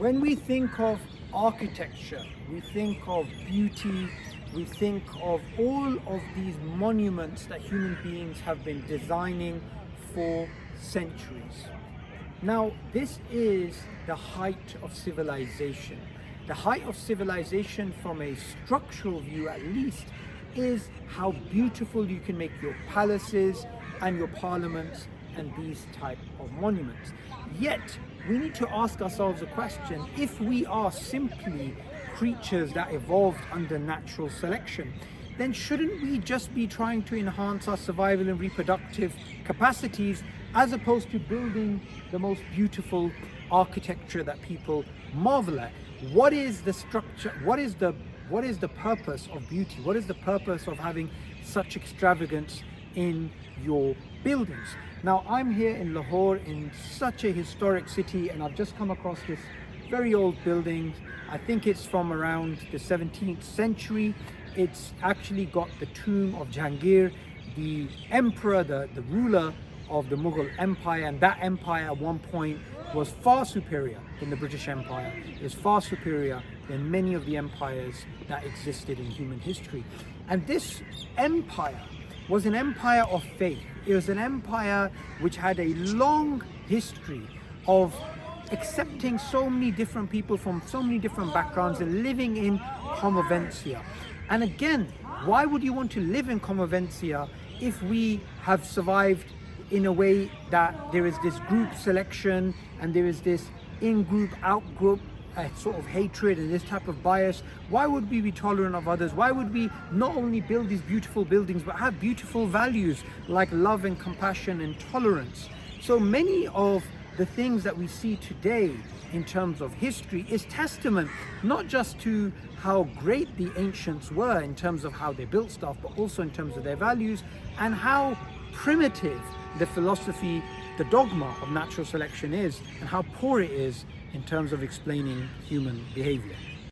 When we think of architecture, we think of beauty, we think of all of these monuments that human beings have been designing for centuries. Now, this is the height of civilization. The height of civilization from a structural view at least is how beautiful you can make your palaces and your parliaments and these type of monuments. Yet, we need to ask ourselves a question: if we are simply creatures that evolved under natural selection, then shouldn't we just be trying to enhance our survival and reproductive capacities as opposed to building the most beautiful architecture that people marvel at? What is the structure? What is the purpose of beauty? What is the purpose of having such extravagance in your buildings? Now, I'm here in Lahore, in such a historic city, and I've just come across this very old building. I think it's from around the 17th century. It's actually got the tomb of Jahangir, the emperor, the ruler of the Mughal Empire, and that empire at one point was far superior than the British Empire. It was far superior than many of the empires that existed in human history. And this empire was an empire of faith. It was an empire which had a long history of accepting so many different people from so many different backgrounds and living in convivencia. And again, why would you want to live in convivencia if we have survived in a way that there is this group selection and there is this in-group, out-group sort of hatred and this type of bias? Why would we be tolerant of others? Why would we not only build these beautiful buildings but have beautiful values like love and compassion and tolerance? So many of the things that we see today in terms of history is testament not just to how great the ancients were in terms of how they built stuff, but also in terms of their values and how primitive the philosophy, the dogma of natural selection is, and how poor it is in terms of explaining human behavior.